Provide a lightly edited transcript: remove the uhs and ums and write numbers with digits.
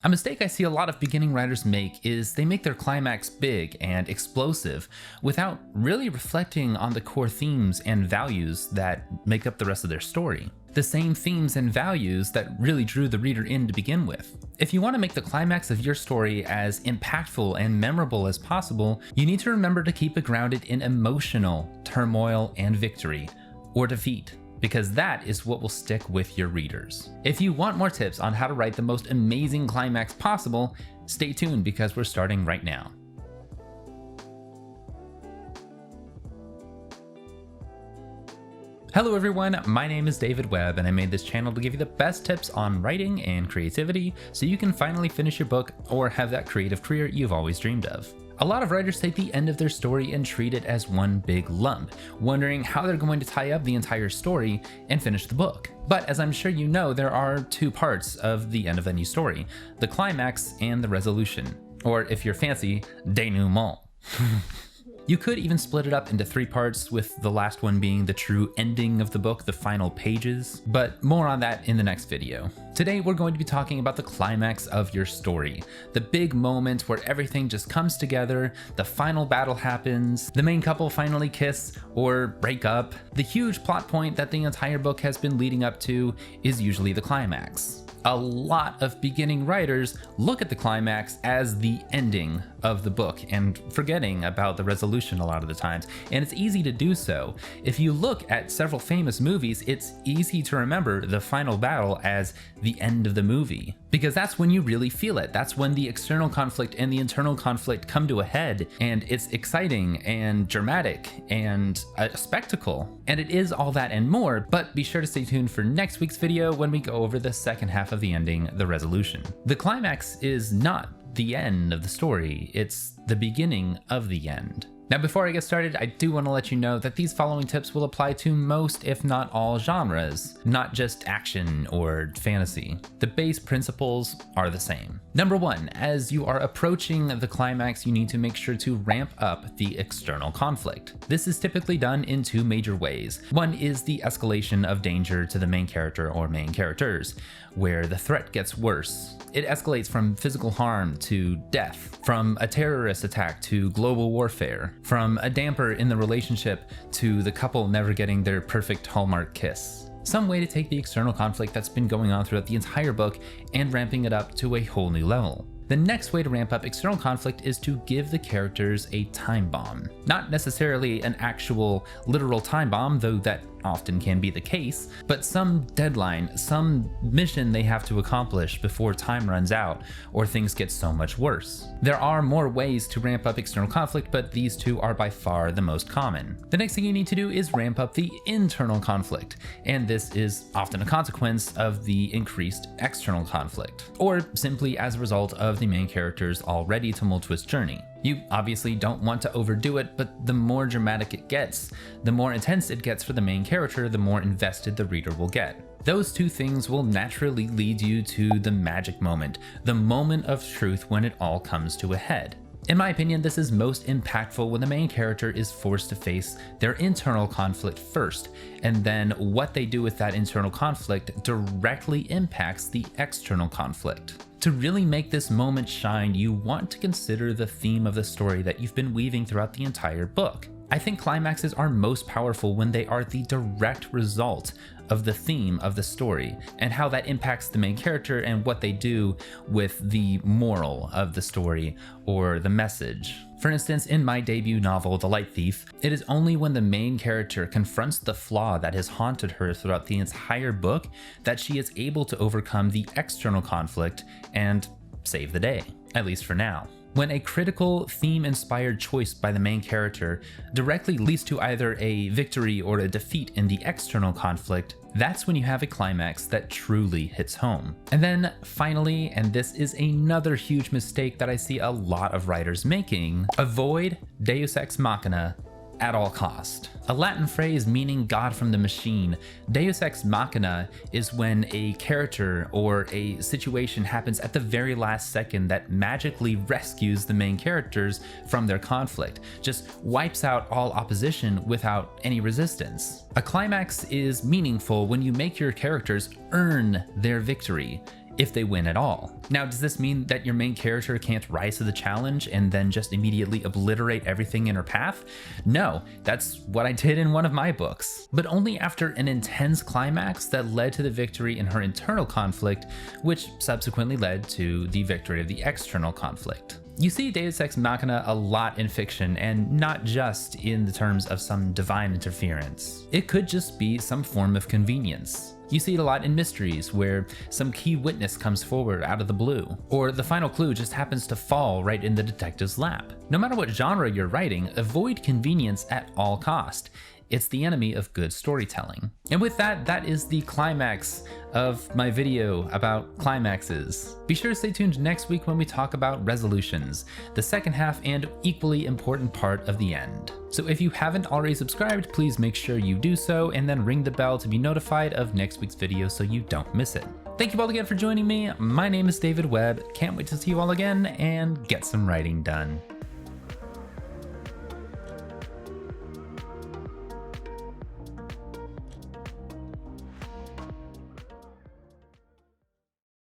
A mistake I see a lot of beginning writers make is they make their climax big and explosive without really reflecting on the core themes and values that make up the rest of their story. The same themes and values that really drew the reader in to begin with. If you want to make the climax of your story as impactful and memorable as possible, you need to remember to keep it grounded in emotional turmoil and victory, or defeat, because that is what will stick with your readers. If you want more tips on how to write the most amazing climax possible, stay tuned because we're starting right now. Hello everyone, my name is David Webb and I made this channel to give you the best tips on writing and creativity so you can finally finish your book or have that creative career you've always dreamed of. A lot of writers take the end of their story and treat it as one big lump, wondering how they're going to tie up the entire story and finish the book. But as I'm sure you know, there are two parts of the end of any story, the climax and the resolution, or if you're fancy, denouement. You could even split it up into three parts, with the last one being the true ending of the book, the final pages, but more on that in the next video. Today we're going to be talking about the climax of your story, the big moment where everything just comes together, the final battle happens, the main couple finally kiss or break up. The huge plot point that the entire book has been leading up to is usually the climax. A lot of beginning writers look at the climax as the ending of the book and forgetting about the resolution a lot of the times, and it's easy to do so. If you look at several famous movies, it's easy to remember the final battle as the end of the movie, because that's when you really feel it. That's when the external conflict and the internal conflict come to a head, and it's exciting and dramatic and a spectacle. And it is all that and more, but be sure to stay tuned for next week's video when we go over the second half of the ending, the resolution. The climax is not the end of the story, it's the beginning of the end. Now, before I get started, I do want to let you know that these following tips will apply to most, if not all, genres, not just action or fantasy. The base principles are the same. Number one, as you are approaching the climax, you need to make sure to ramp up the external conflict. This is typically done in two major ways. One is the escalation of danger to the main character or main characters, where the threat gets worse. It escalates from physical harm to death, from a terrorist attack to global warfare, from a damper in the relationship to the couple never getting their perfect hallmark kiss. Some way to take the external conflict that's been going on throughout the entire book and ramping it up to a whole new level. The next way to ramp up external conflict is to give the characters a time bomb. Not necessarily an actual literal time bomb, though that often can be the case, but some deadline, some mission they have to accomplish before time runs out or things get so much worse. There are more ways to ramp up external conflict, but these two are by far the most common. The next thing you need to do is ramp up the internal conflict, and this is often a consequence of the increased external conflict, or simply as a result of the main character's already tumultuous journey. You obviously don't want to overdo it, but the more dramatic it gets, the more intense it gets for the main character, the more invested the reader will get. Those two things will naturally lead you to the magic moment, the moment of truth when it all comes to a head. In my opinion, this is most impactful when the main character is forced to face their internal conflict first, and then what they do with that internal conflict directly impacts the external conflict. To really make this moment shine, you want to consider the theme of the story that you've been weaving throughout the entire book. I think climaxes are most powerful when they are the direct result of the theme of the story and how that impacts the main character and what they do with the moral of the story or the message. For instance, in my debut novel, The Light Thief, it is only when the main character confronts the flaw that has haunted her throughout the entire book that she is able to overcome the external conflict and save the day, at least for now. When a critical, theme-inspired choice by the main character directly leads to either a victory or a defeat in the external conflict, that's when you have a climax that truly hits home. And then finally, and this is another huge mistake that I see a lot of writers making, avoid Deus Ex Machina at all cost. A Latin phrase meaning God from the machine, Deus Ex Machina is when a character or a situation happens at the very last second that magically rescues the main characters from their conflict, just wipes out all opposition without any resistance. A climax is meaningful when you make your characters earn their victory. if they win at all. Now, does this mean that your main character can't rise to the challenge and then just immediately obliterate everything in her path? No, that's what I did in one of my books. But only after an intense climax that led to the victory in her internal conflict, which subsequently led to the victory of the external conflict. You see Deus Ex Machina a lot in fiction, and not just in the terms of some divine interference. It could just be some form of convenience. You see it a lot in mysteries, where some key witness comes forward out of the blue, or the final clue just happens to fall right in the detective's lap. No matter what genre you're writing, avoid convenience at all cost. It's the enemy of good storytelling. And with that, that is the climax of my video about climaxes. Be sure to stay tuned next week when we talk about resolutions, the second half and equally important part of the end. So if you haven't already subscribed, please make sure you do so and then ring the bell to be notified of next week's video so you don't miss it. Thank you all again for joining me. My name is David Webb. Can't wait to see you all again and get some writing done.